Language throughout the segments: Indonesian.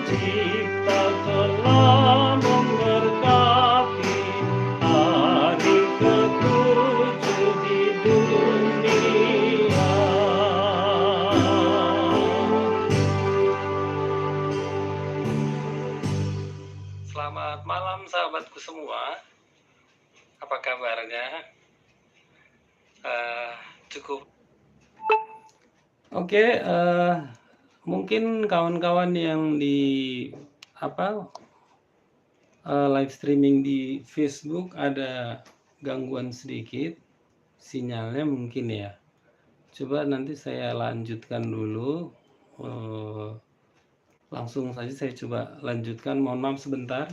Pencipta telah memberkati hari ketujuh di dunia. Selamat malam sahabatku semua. Apa kabarnya? Cukup. Oke, mungkin kawan-kawan yang di live streaming di Facebook ada gangguan sedikit sinyalnya mungkin ya. Coba nanti saya lanjutkan dulu. Langsung saja saya coba lanjutkan. Mohon maaf sebentar.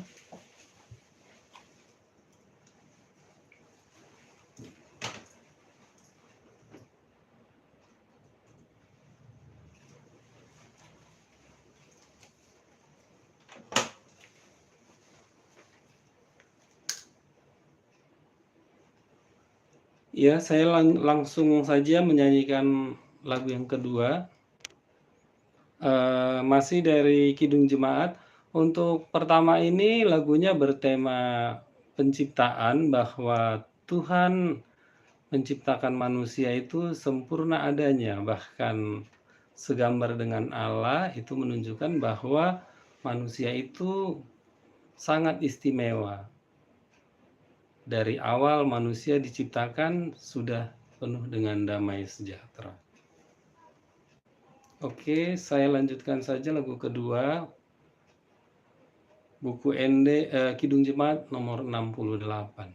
Ya, saya langsung saja menyanyikan lagu yang kedua. Masih dari Kidung Jemaat. Untuk pertama ini lagunya bertema penciptaan, bahwa Tuhan menciptakan manusia itu sempurna adanya, bahkan segambar dengan Allah. Itu menunjukkan bahwa manusia itu sangat istimewa. Dari awal manusia diciptakan sudah penuh dengan damai sejahtera. Oke, saya lanjutkan saja lagu kedua. Buku ND Kidung Jemaat nomor 68.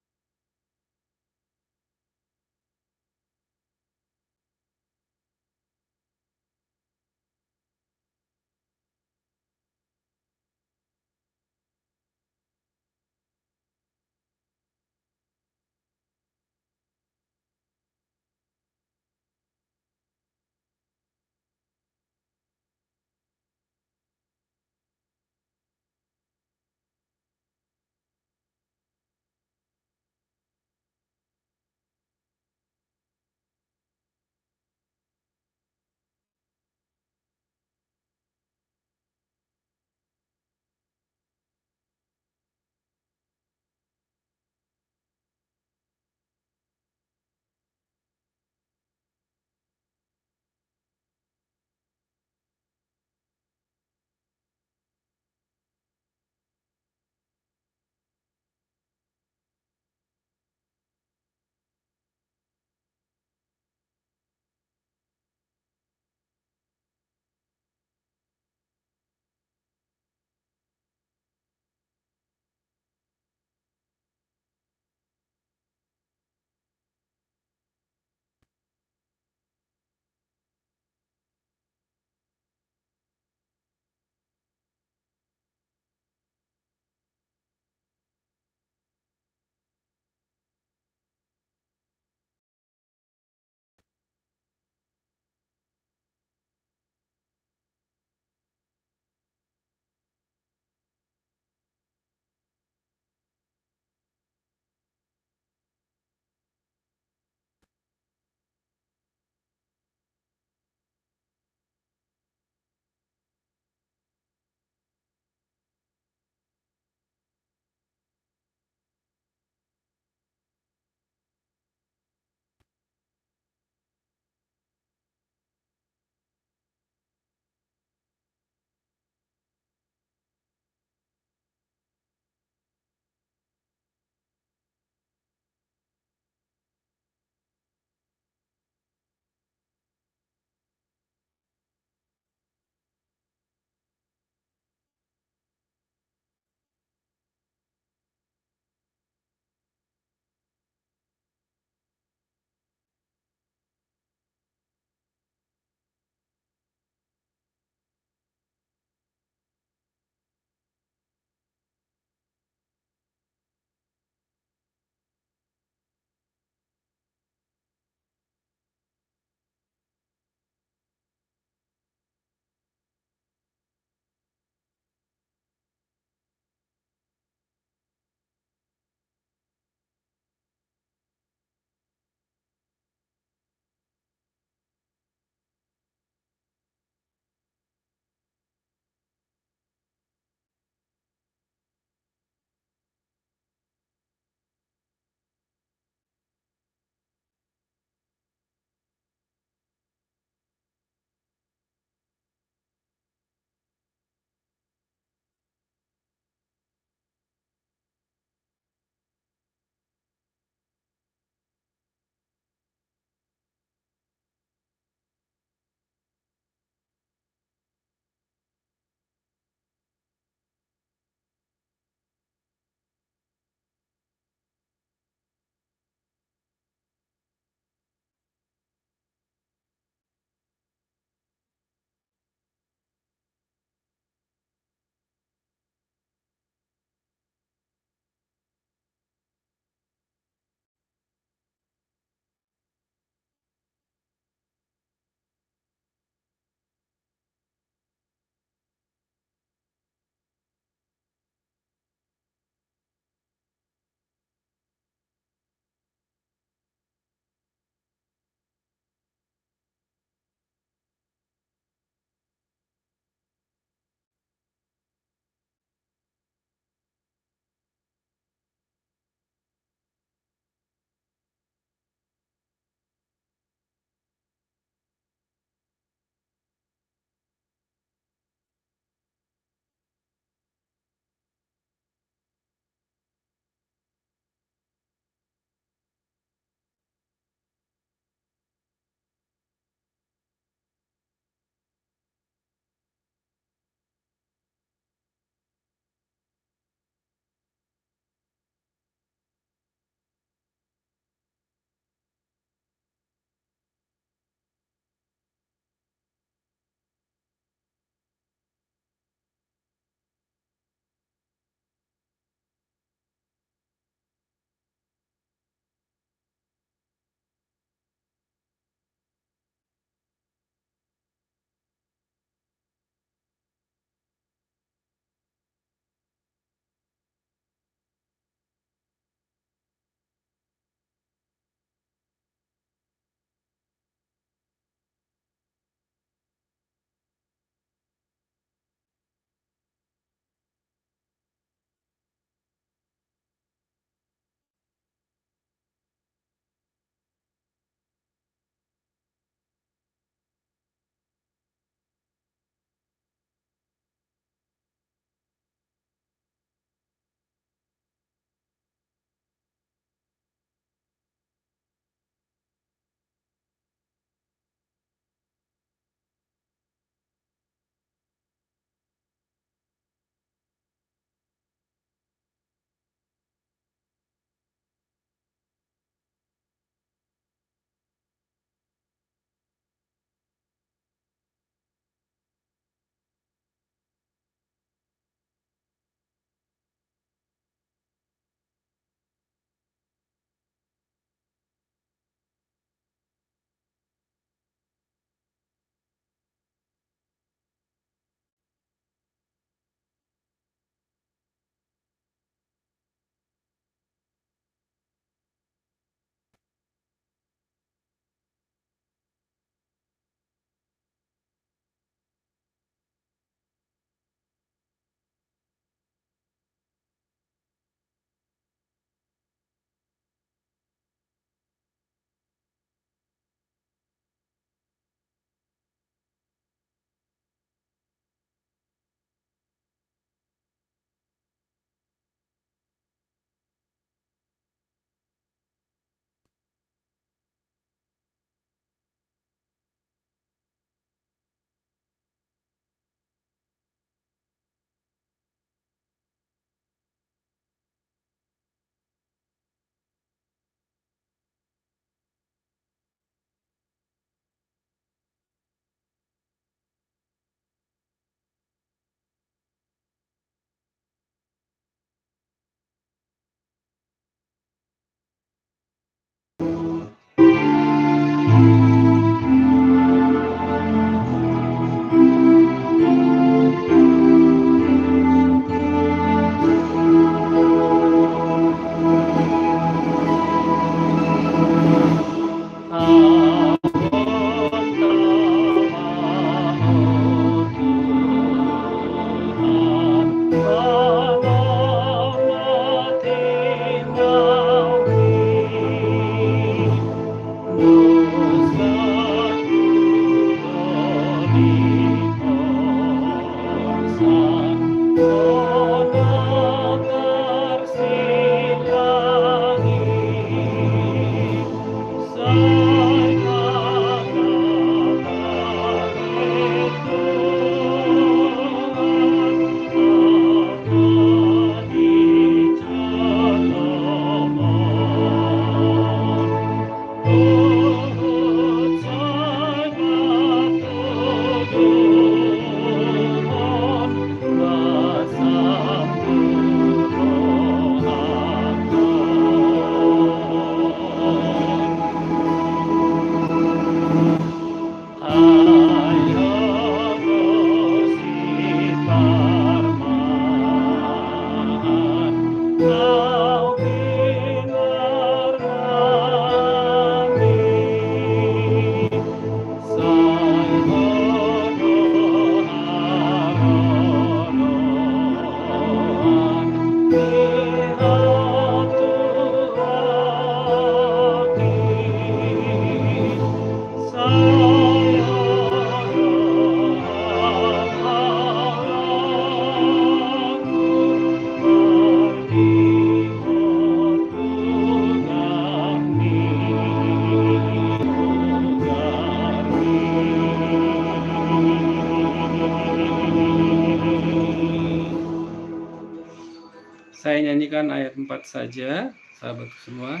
Saya nyanyikan ayat 4 saja, sahabatku semua.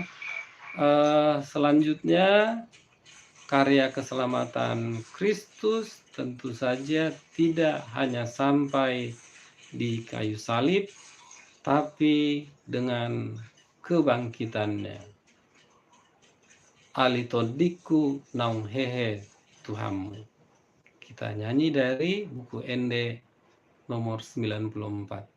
Selanjutnya, karya keselamatan Kristus tentu saja tidak hanya sampai di kayu salib, tapi dengan kebangkitannya. Alitodiku naung hehe Tuhanmu. Kita nyanyi dari buku Ende nomor 94.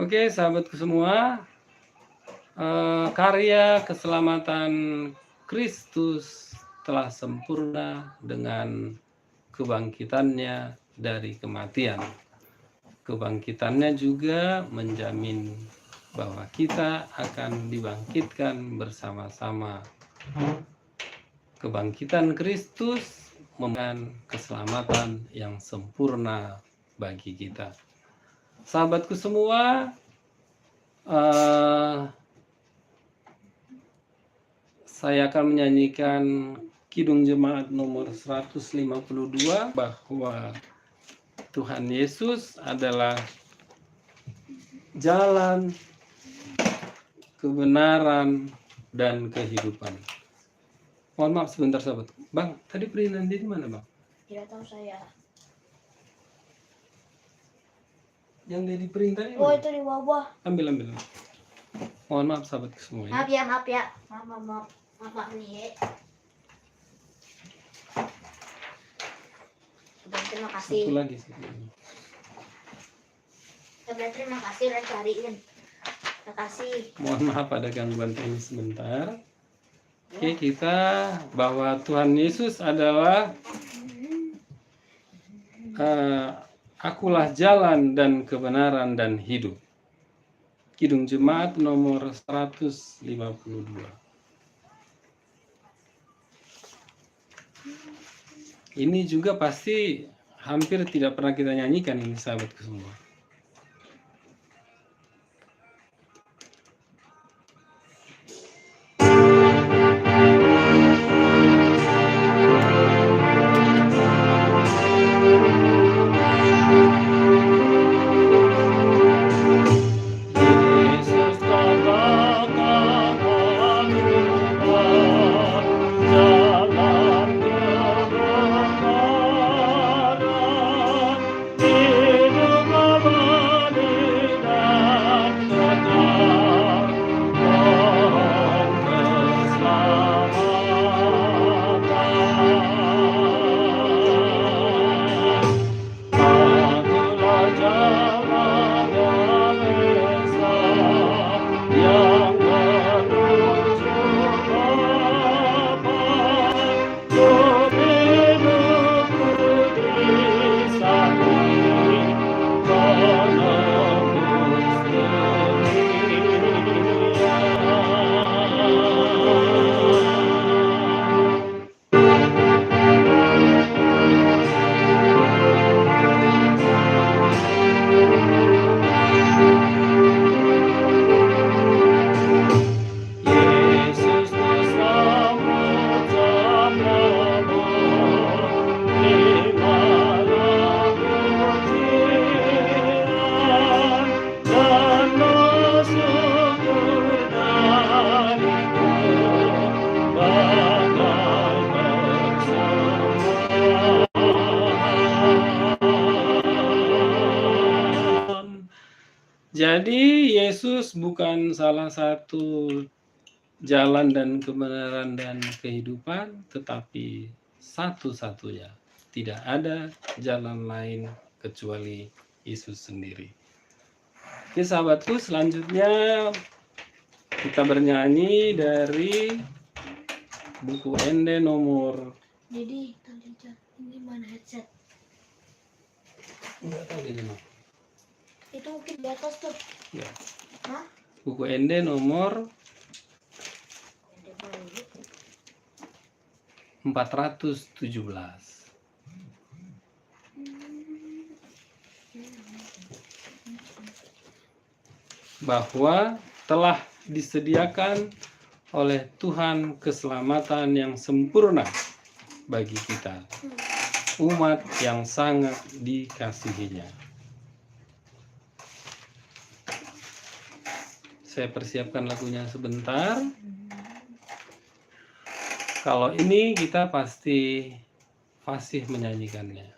Oke, sahabatku semua, karya keselamatan Kristus telah sempurna dengan kebangkitannya dari kematian. Kebangkitannya juga menjamin bahwa kita akan dibangkitkan bersama-sama. Kebangkitan Kristus memberikan keselamatan yang sempurna bagi kita. Sahabatku semua, saya akan menyanyikan Kidung Jemaat nomor 152 bahwa Tuhan Yesus adalah jalan, kebenaran, dan kehidupan. Mohon maaf sebentar sahabat. Bang, tadi perintilan di mana bang? Tidak tahu saya. Yang dia diperintahin? Oh itu di bawah. Ambil. Mohon maaf sahabat semua ya. Maaf ya. Maaf nih. Terima kasih. Satu lagi. Terima kasih udah cariin. Terima kasih. Mohon maaf ada gangguan teknis sebentar. Oke, kita bahwa Tuhan Yesus adalah akulah jalan dan kebenaran dan hidup. Kidung Jemaat nomor 152. Ini juga pasti hampir tidak pernah kita nyanyikan ini sahabatku semua. Jadi Yesus bukan salah satu jalan dan kebenaran dan kehidupan, tetapi satu-satunya. Tidak ada jalan lain kecuali Yesus sendiri. Oke sahabatku, selanjutnya kita bernyanyi dari buku Ende nomor. Jadi ini mana headset? Enggak tahu di mana. Itu mungkin di atas tuh. Ya. Hah? Buku Ende nomor 417. Bahwa telah disediakan oleh Tuhan keselamatan yang sempurna bagi kita, umat yang sangat dikasihinya. Saya persiapkan lagunya sebentar. Kalau ini kita pasti fasih menyanyikannya.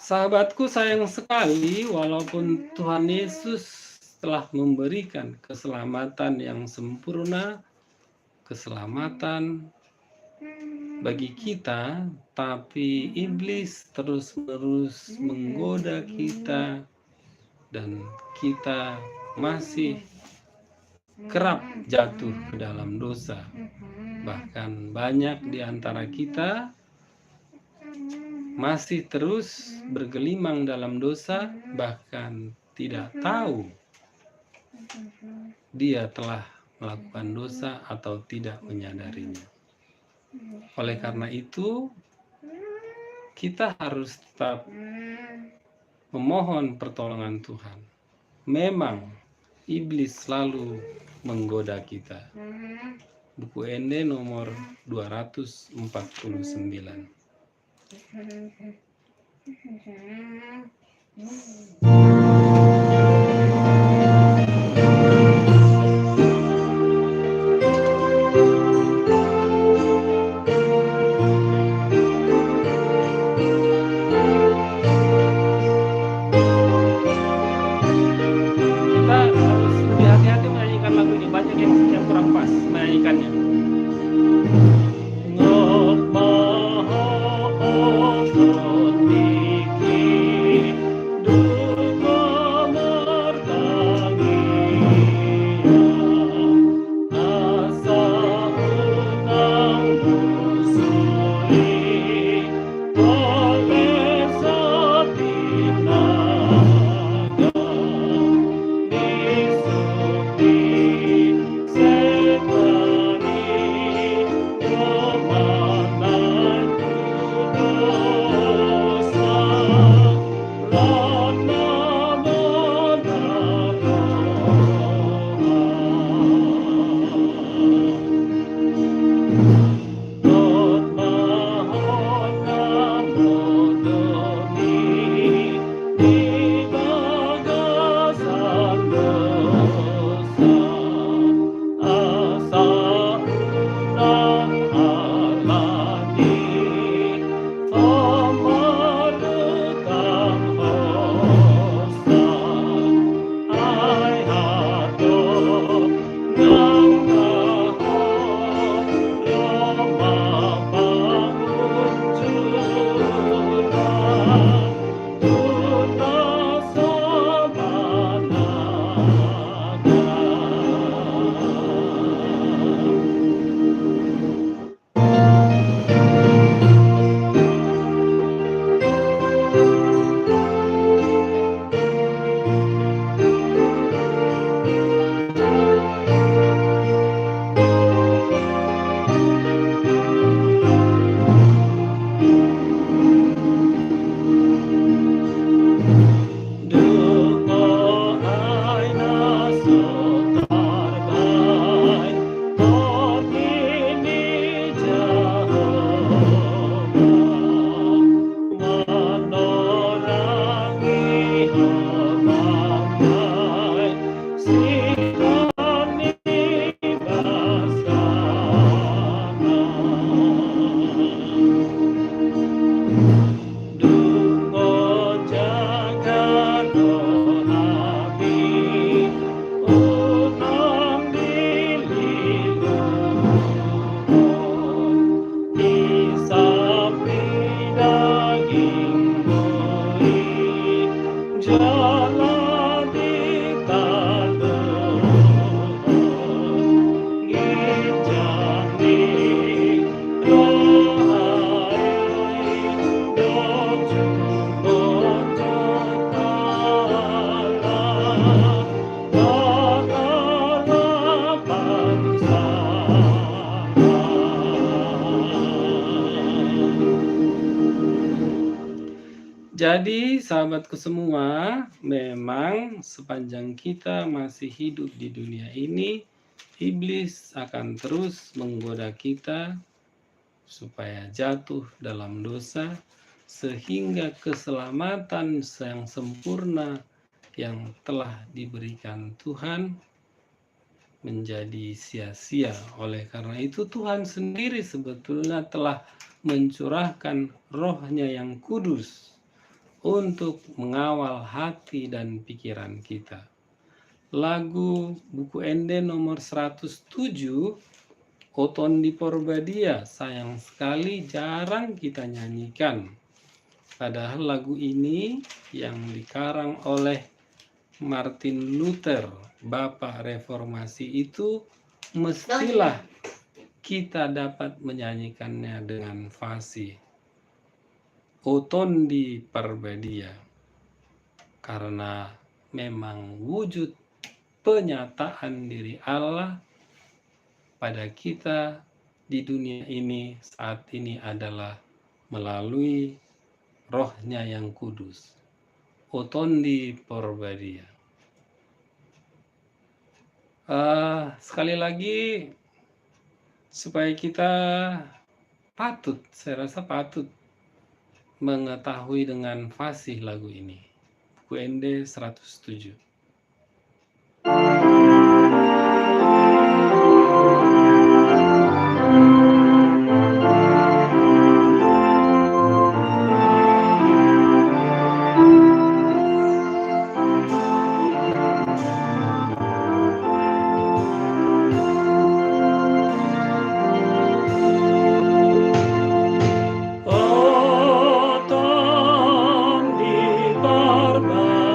Sahabatku, sayang sekali walaupun Tuhan Yesus telah memberikan keselamatan yang sempurna, keselamatan bagi kita, tapi iblis terus-menerus menggoda kita dan kita masih kerap jatuh ke dalam dosa. Bahkan banyak di antara kita masih terus bergelimang dalam dosa, bahkan tidak tahu dia telah melakukan dosa atau tidak menyadarinya. Oleh karena itu, kita harus tetap memohon pertolongan Tuhan. Memang iblis selalu menggoda kita. Buku ND nomor 249. Kita harus lebih hati-hati menyanyikan lagu ini. Banyak yang kurang pas menyanyikannya. Jadi sahabatku semua, memang sepanjang kita masih hidup di dunia ini, iblis akan terus menggoda kita supaya jatuh dalam dosa, sehingga keselamatan yang sempurna yang telah diberikan Tuhan menjadi sia-sia. Oleh karena itu Tuhan sendiri sebetulnya telah mencurahkan Roh-Nya yang kudus untuk mengawal hati dan pikiran kita. Lagu buku Ende nomor 107, Oton di Porbadia, sayang sekali jarang kita nyanyikan. Padahal lagu ini yang dikarang oleh Martin Luther, Bapak Reformasi itu, mestilah kita dapat menyanyikannya dengan fasih. Oton di Porbadia, karena memang wujud penyataan diri Allah pada kita di dunia ini saat ini adalah melalui Roh-Nya yang kudus. Oton di Porbadia. Sekali lagi, supaya kita saya rasa patut mengetahui dengan fasih lagu ini. Buku Ende 107. Oton di Porbadia,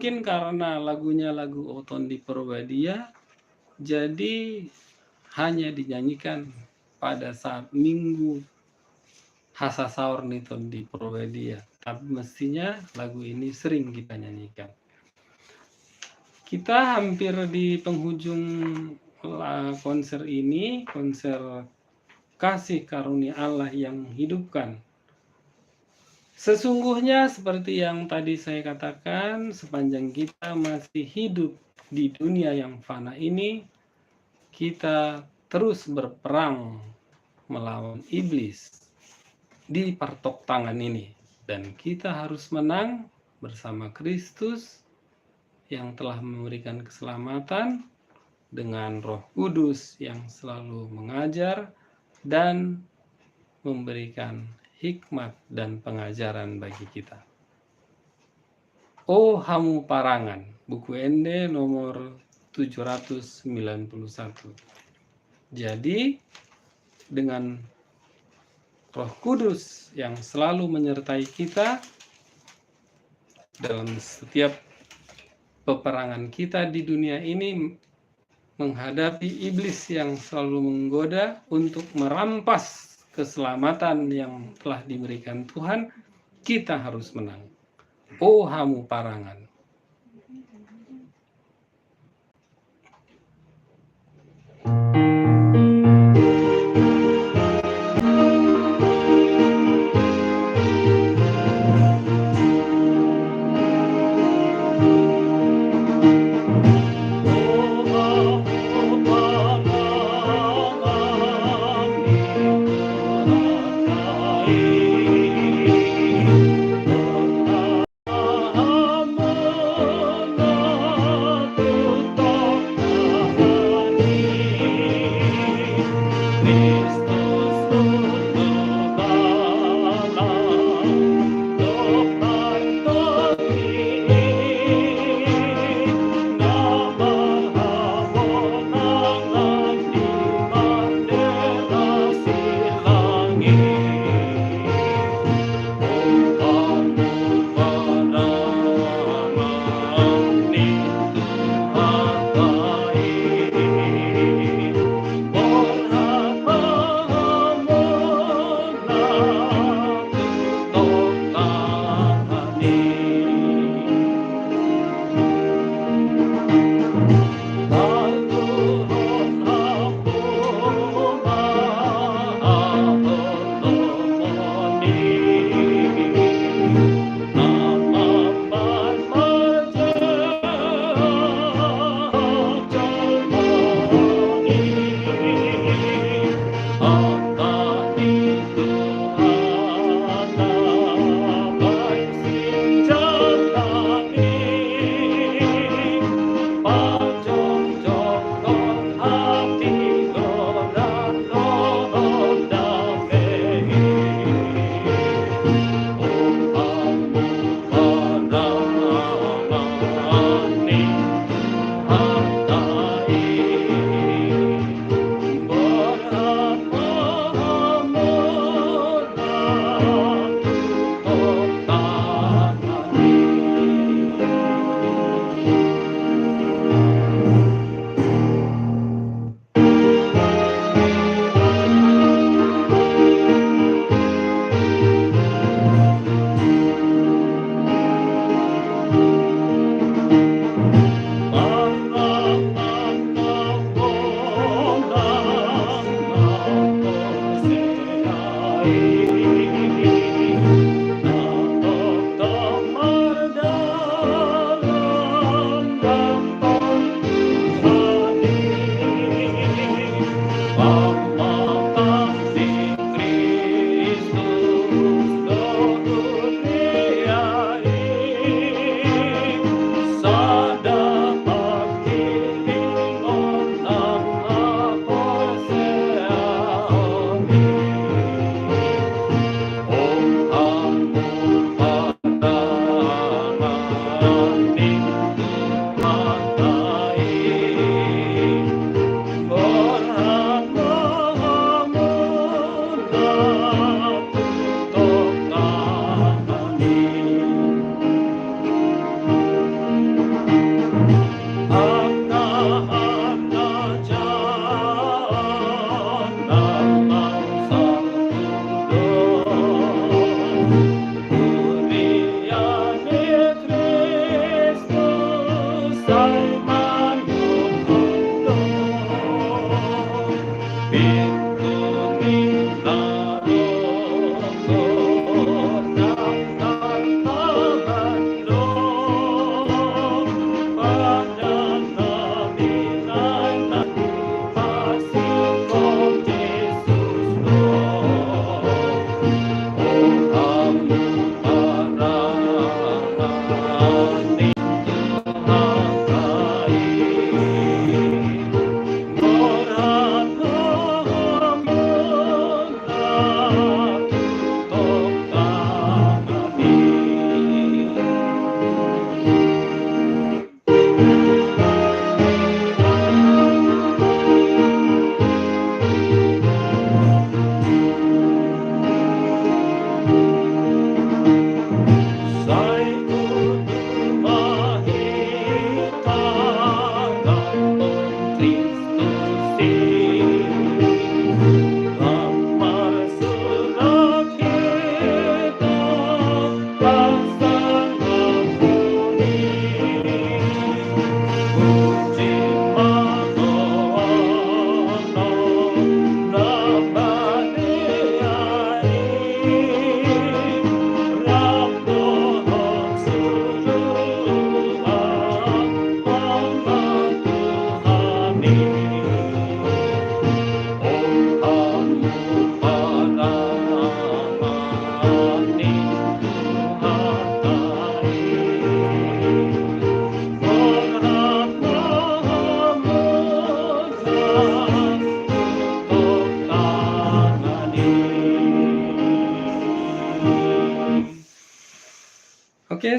mungkin karena lagunya lagu Oton di Purbadia, jadi hanya dinyanyikan pada saat minggu Hasa Sahur Niton di Purbadia. Tapi mestinya lagu ini sering kita nyanyikan. Kita hampir di penghujung konser ini, konser Kasih Karunia Allah yang Hidupkan. Sesungguhnya seperti yang tadi saya katakan, sepanjang kita masih hidup di dunia yang fana ini, kita terus berperang melawan iblis di partok tangan ini. Dan kita harus menang bersama Kristus yang telah memberikan keselamatan dengan Roh Kudus yang selalu mengajar dan memberikan hikmat dan pengajaran bagi kita. Oh Hamu Parangan, buku Ende nomor 791. Jadi dengan Roh Kudus yang selalu menyertai kita dalam setiap peperangan kita di dunia ini, menghadapi iblis yang selalu menggoda untuk merampas keselamatan yang telah diberikan Tuhan, kita harus menang. Oh Hamu Parangan.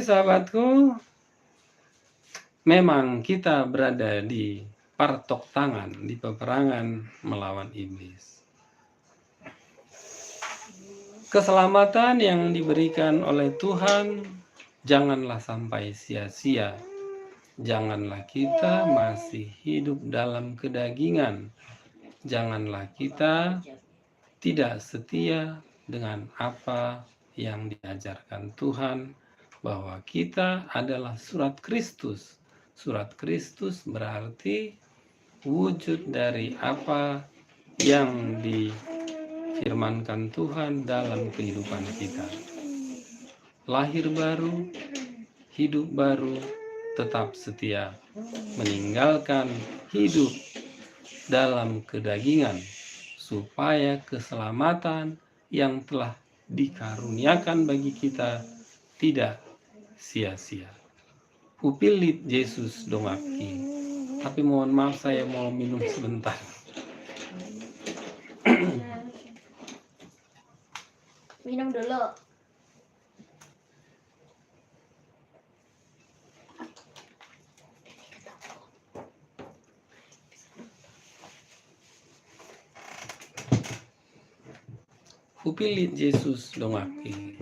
sahabatku, memang kita berada di partok tangan, di peperangan melawan iblis. Keselamatan yang diberikan oleh Tuhan janganlah sampai sia-sia. Janganlah kita masih hidup dalam kedagingan. Janganlah kita tidak setia dengan apa yang diajarkan Tuhan, bahwa kita adalah surat Kristus. Surat Kristus berarti wujud dari apa yang difirmankan Tuhan dalam kehidupan kita. Lahir baru, hidup baru, tetap setia, meninggalkan hidup dalam kedagingan, supaya keselamatan yang telah dikaruniakan bagi kita tidak sia-sia. Upilit Yesus dongaki. Tapi mohon maaf, saya mau minum sebentar. Minum dulu. Upilit Yesus dongaki.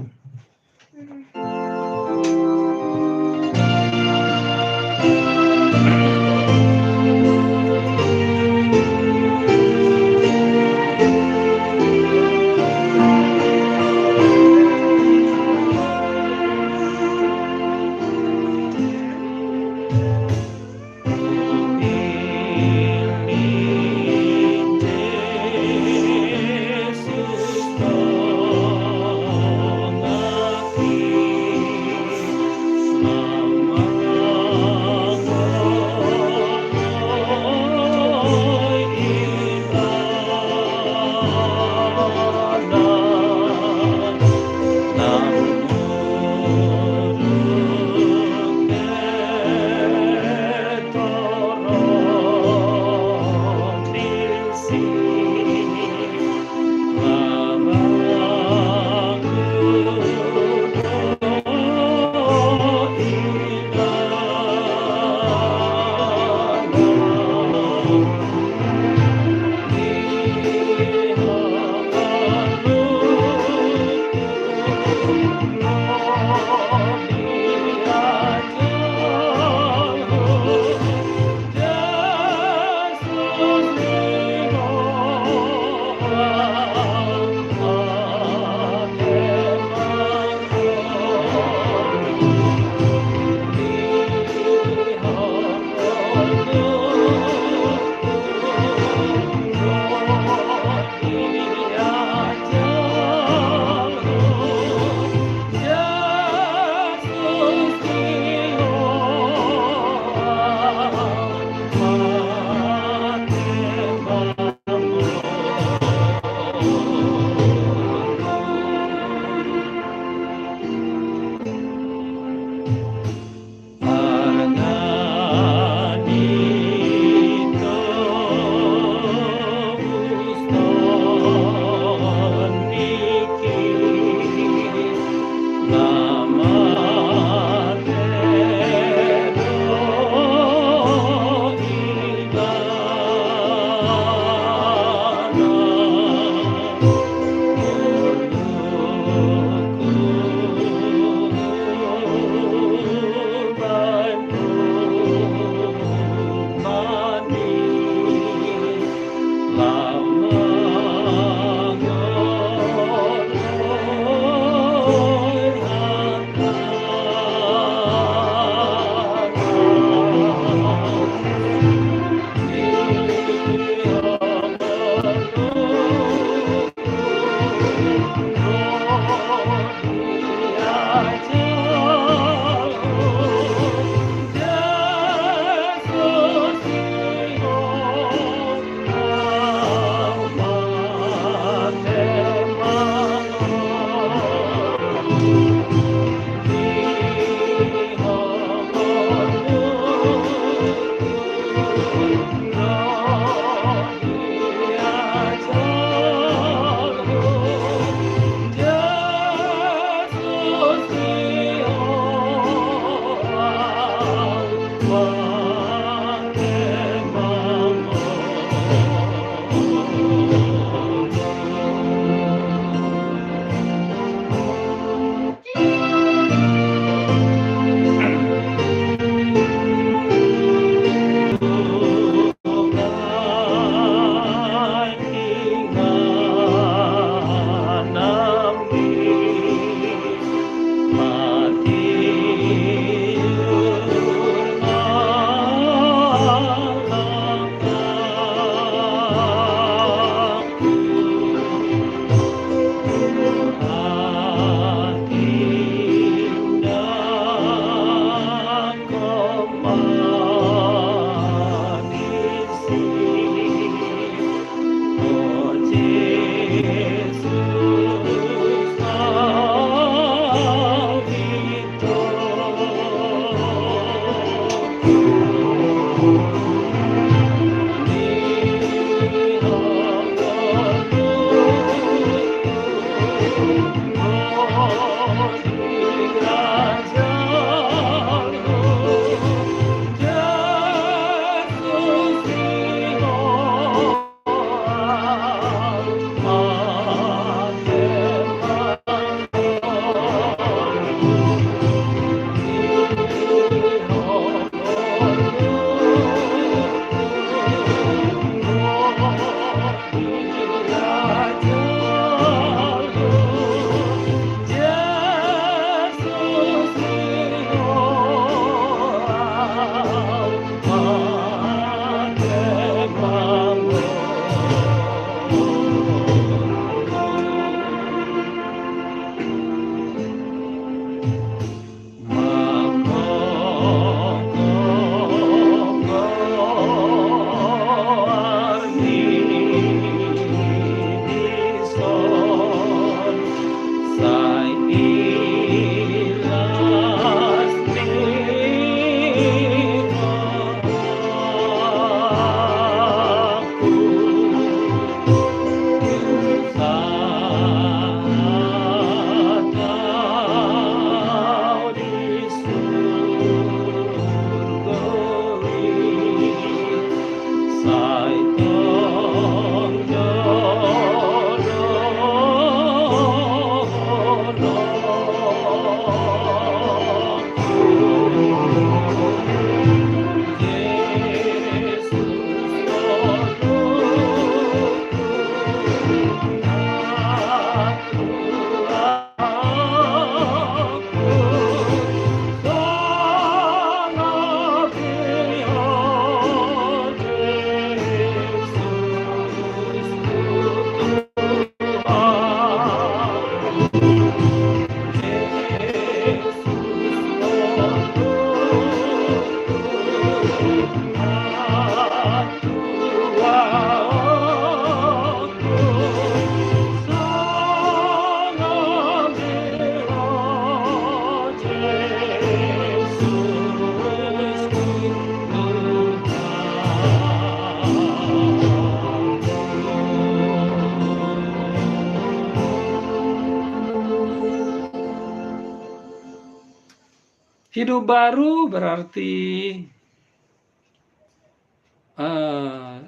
Hidup baru berarti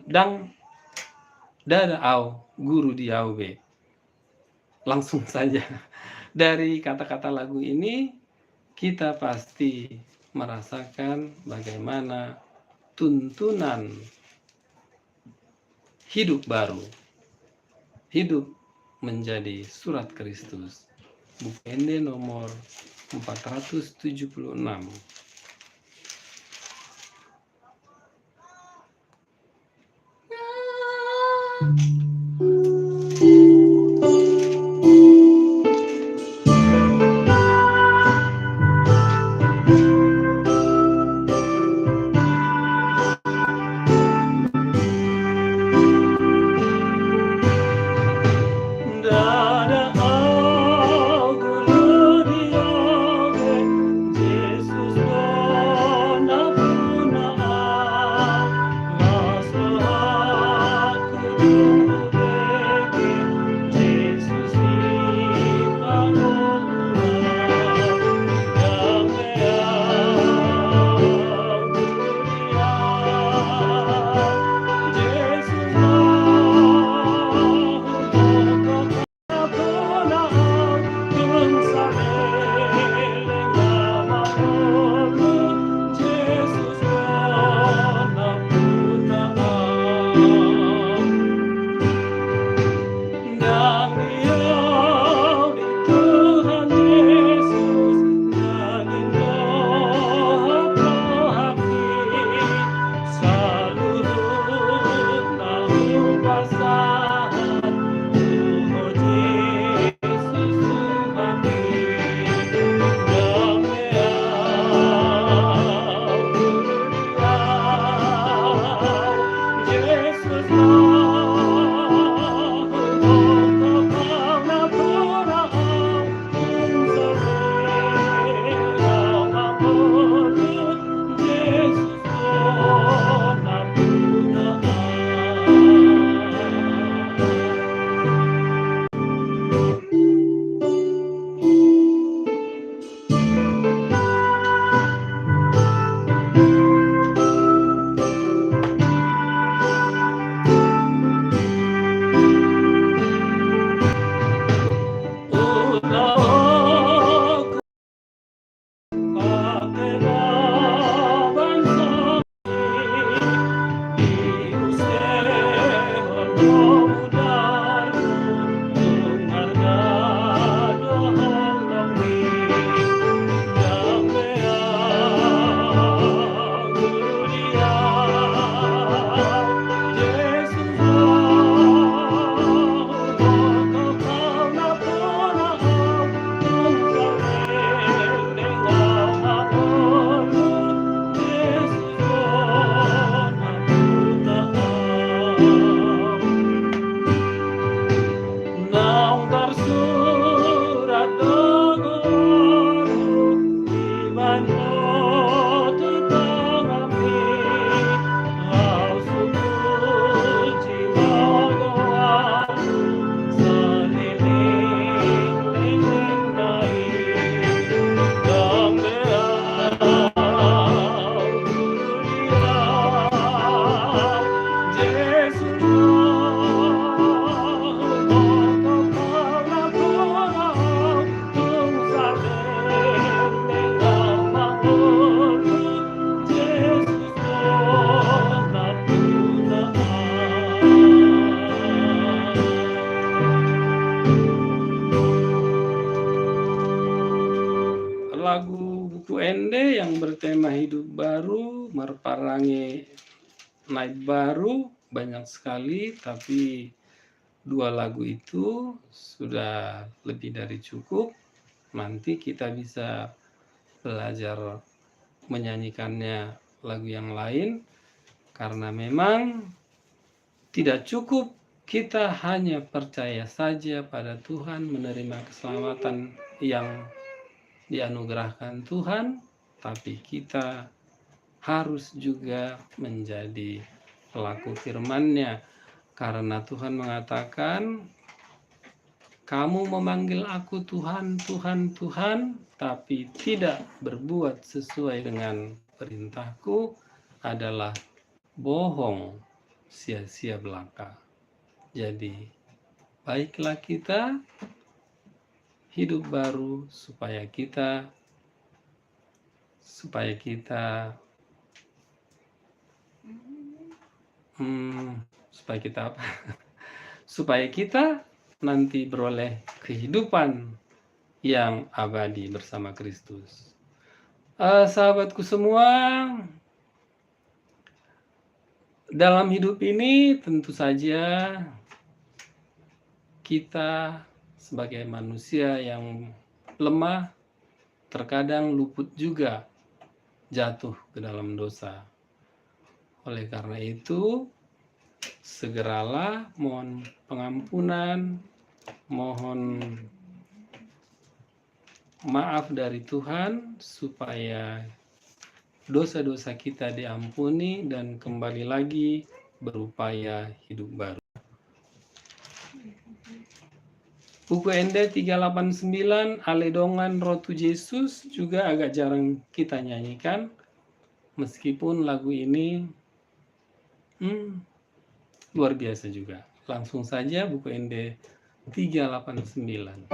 dang dada au guru di au be. Langsung saja dari kata-kata lagu ini kita pasti merasakan bagaimana tuntunan hidup baru, hidup menjadi surat Kristus. Buku Ende nomor 476. hidup baru, merparangi naik baru, banyak sekali, tapi 2 lagu itu sudah lebih dari cukup. Nanti kita bisa belajar menyanyikannya lagu yang lain, karena memang tidak cukup kita hanya percaya saja pada Tuhan, menerima keselamatan yang dianugerahkan Tuhan, tapi kita harus juga menjadi pelaku firman-Nya. Karena Tuhan mengatakan, kamu memanggil aku Tuhan, Tuhan, Tuhan, tapi tidak berbuat sesuai dengan perintahku adalah bohong, sia-sia belaka. Jadi, baiklah kita hidup baru supaya kita apa? Supaya kita nanti beroleh kehidupan yang abadi bersama Kristus. Sahabatku semua, dalam hidup ini tentu saja kita sebagai manusia yang lemah terkadang luput juga jatuh ke dalam dosa. Oleh karena itu, segeralah mohon pengampunan, mohon maaf dari Tuhan supaya dosa-dosa kita diampuni dan kembali lagi berupaya hidup baru. Buku ND 389 Aledongan Rotu Yesus juga agak jarang kita nyanyikan, meskipun lagu ini luar biasa juga. Langsung saja buku ND 389.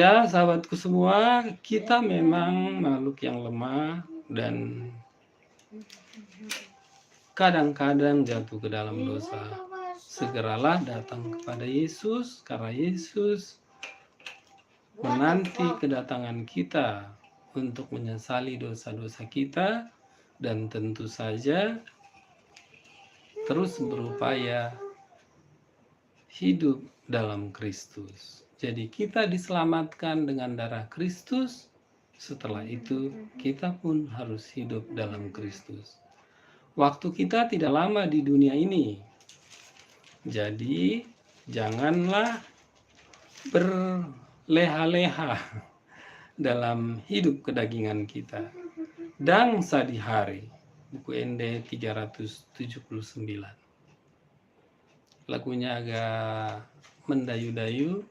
Ya, sahabatku semua, kita memang makhluk yang lemah dan kadang-kadang jatuh ke dalam dosa. Segeralah datang kepada Yesus, karena Yesus menanti kedatangan kita untuk menyesali dosa-dosa kita, dan tentu saja terus berupaya hidup dalam Kristus. Jadi kita diselamatkan dengan darah Kristus, setelah itu kita pun harus hidup dalam Kristus. Waktu kita tidak lama di dunia ini, jadi janganlah berleha-leha dalam hidup kedagingan kita. Dangsa di hari, buku ND 379. Lagunya agak mendayu-dayu.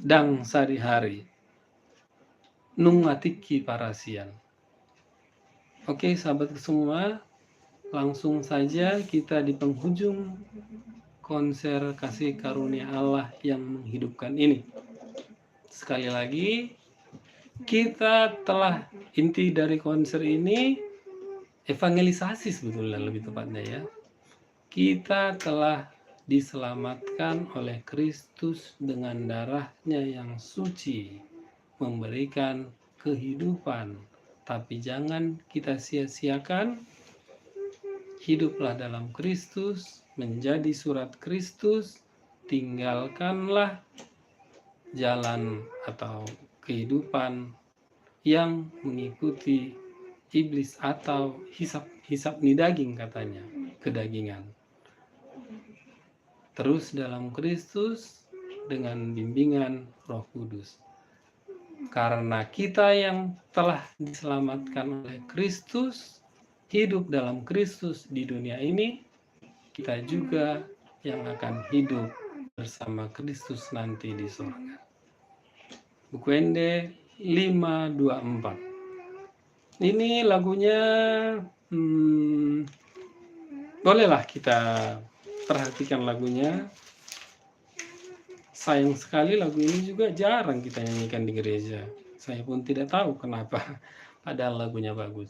dang sehari-hari nungatiki parasian. Oke, sahabat semua, langsung saja kita di penghujung konser kasih karunia Allah yang menghidupkan ini. Sekali lagi, kita telah inti dari konser ini evangelisasi sebetulnya lebih tepatnya ya. Kita telah diselamatkan oleh Kristus dengan darahnya yang suci, memberikan kehidupan. Tapi jangan kita sia-siakan, hiduplah dalam Kristus, menjadi surat Kristus, tinggalkanlah jalan atau kehidupan yang mengikuti iblis atau hisap nidaging katanya, kedagingan. Terus dalam Kristus dengan bimbingan Roh Kudus. Karena kita yang telah diselamatkan oleh Kristus, hidup dalam Kristus di dunia ini, kita juga yang akan hidup bersama Kristus nanti di surga. Buku Ende 524. Ini lagunya bolehlah kita perhatikan lagunya. Sayang sekali lagu ini juga jarang kita nyanyikan di gereja. Saya pun tidak tahu kenapa, padahal lagunya bagus.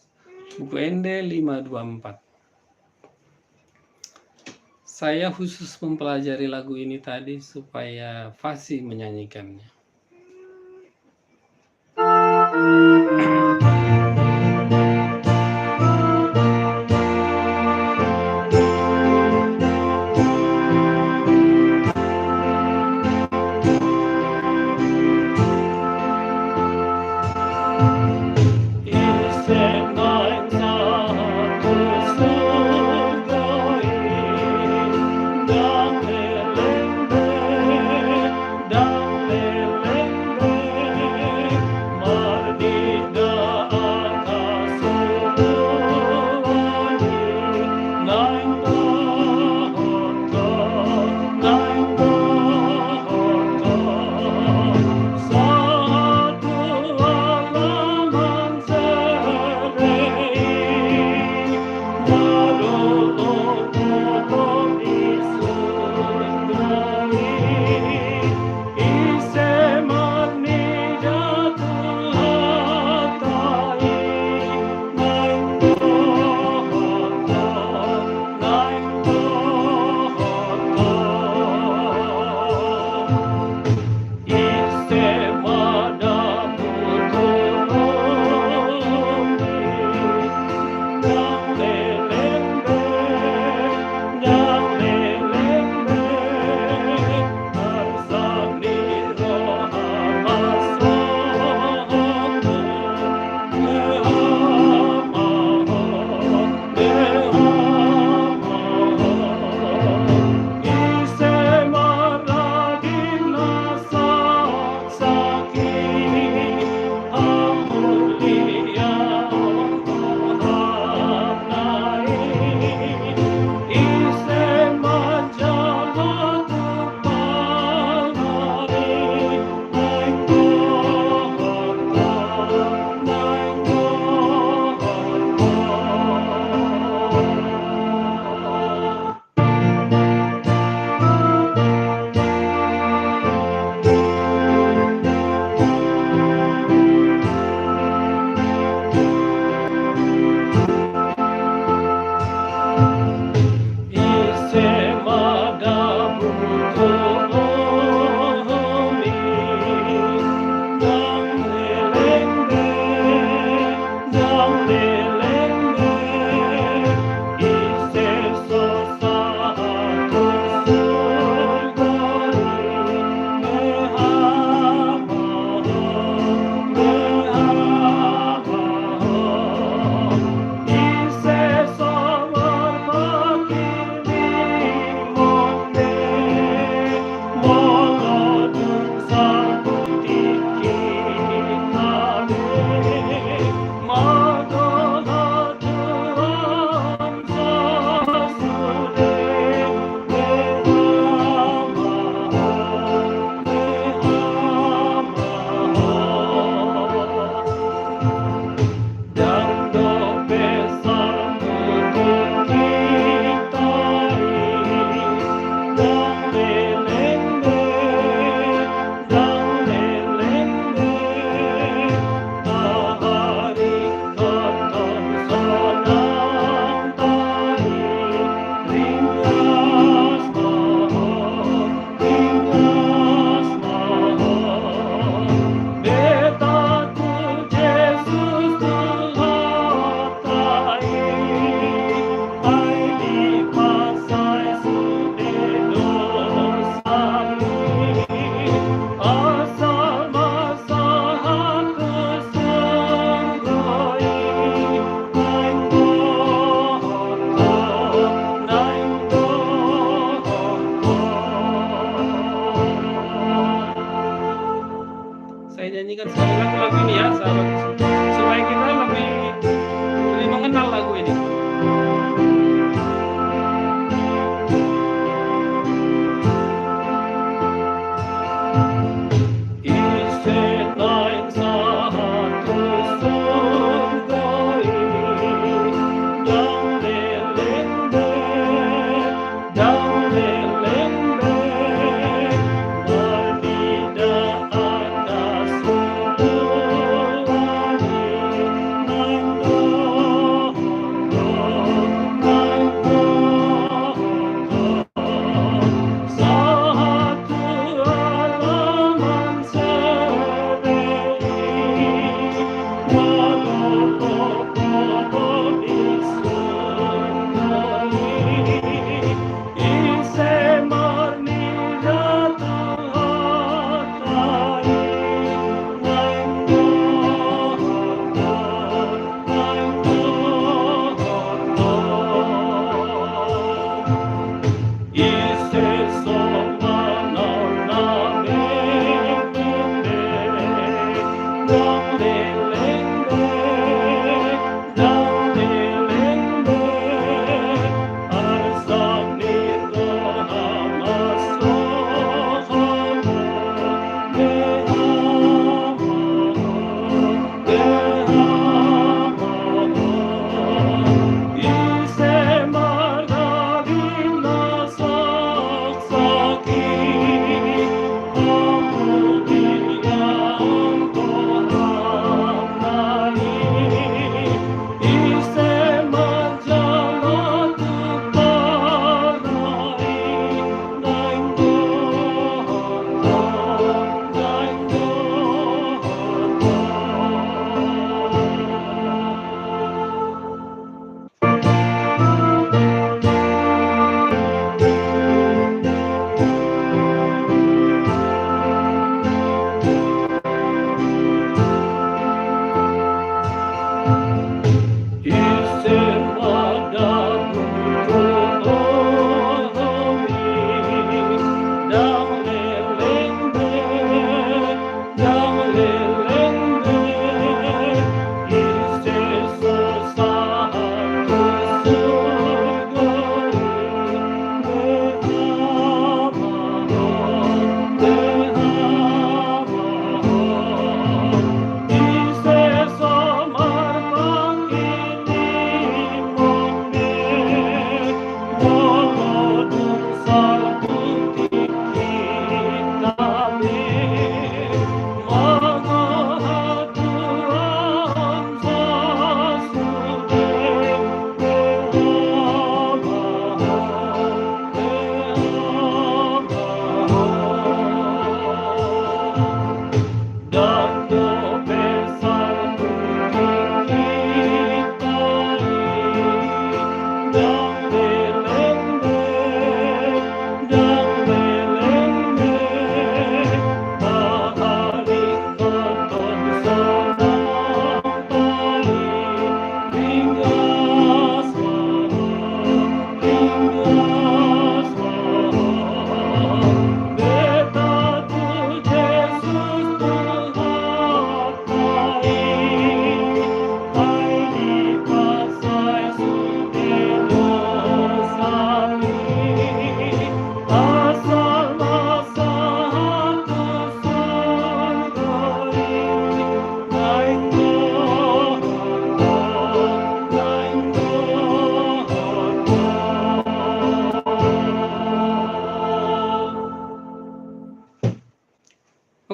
Buku Ende 524. Saya khusus mempelajari lagu ini tadi supaya fasih menyanyikannya. nyanyikan sekali lagu ini ya, sahabat, supaya kita lebih mengenal lagu ini.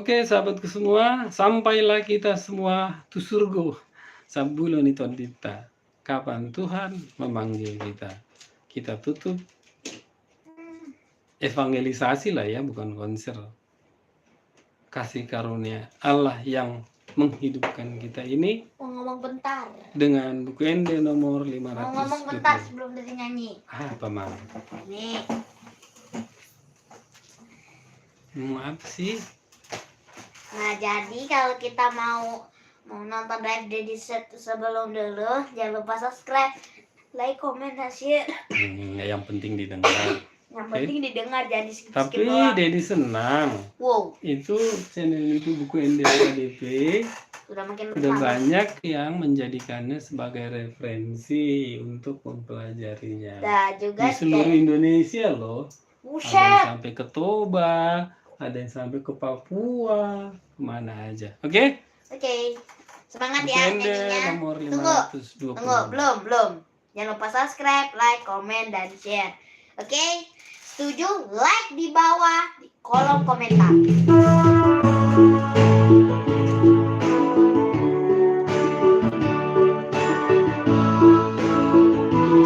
Oke, sahabatku semua, sampailah kita semua tu surga sabulan itu dita. Kapan Tuhan memanggil kita. Kita tutup evangelisasi lah ya, bukan konser. Kasih karunia Allah yang menghidupkan kita ini. Mau ngomong bentar. Dengan buku ND nomor 500. Mau ngomong bentar sebelum dari nyanyi. Apa Mang? Nih. Apa sih? Nah, jadi kalau kita mau nonton live dari sebelum dulu, jangan lupa subscribe, like, comment, dan share. Yang penting didengar. Yang Oke. penting didengar, jangan di-skip Tapi doang. Dedi senang. Wow, Itu channel itu buku NDKDP udah makin udah lama. banyak yang menjadikannya sebagai referensi untuk mempelajarinya. Nah, juga Di seluruh Indonesia loh. Ada yang buset. sampai ke Toba, ada yang sampai ke Papua, kemana aja. Oke? Oke. Semangat Buku ya ND nyanyinya. nomor Tunggu. 520. Tunggu, belum. Jangan lupa subscribe, like, komen, dan share. Oke? Setuju? Like di bawah di kolom komentar.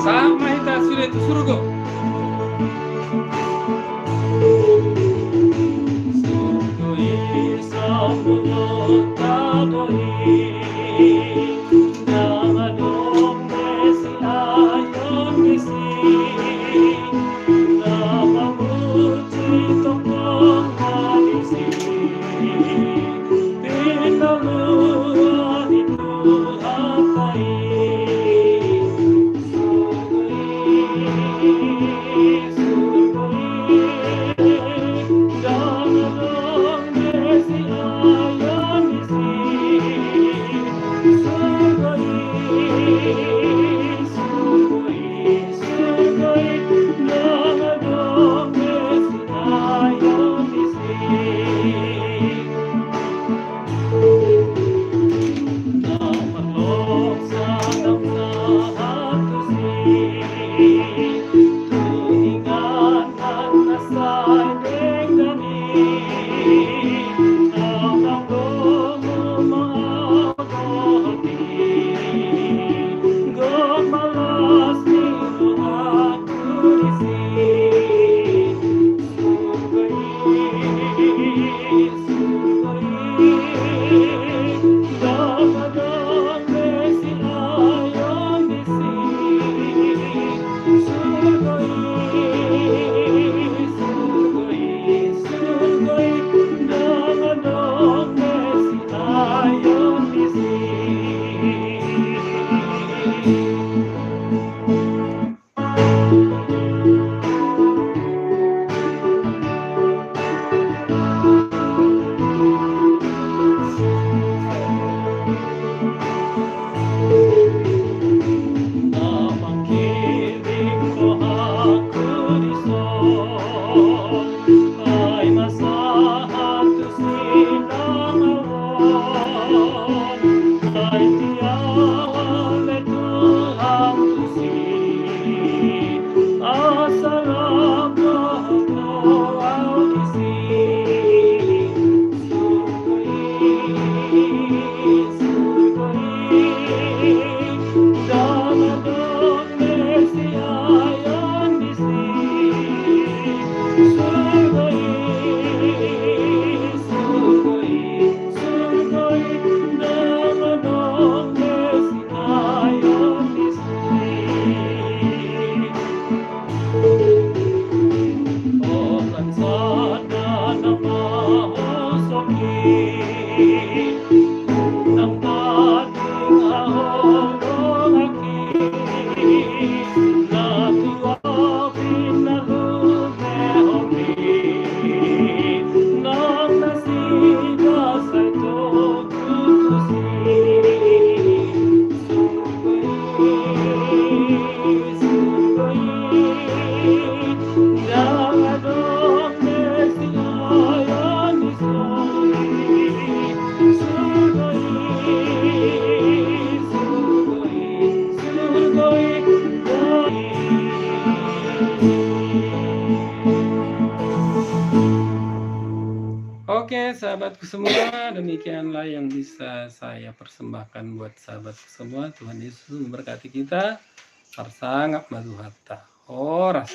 Sama kita sudah itu surga. Oke, sahabatku semua, demikianlah yang bisa saya persembahkan buat sahabatku semua. Tuhan Yesus memberkati kita. Sangat mazuhata. Horas.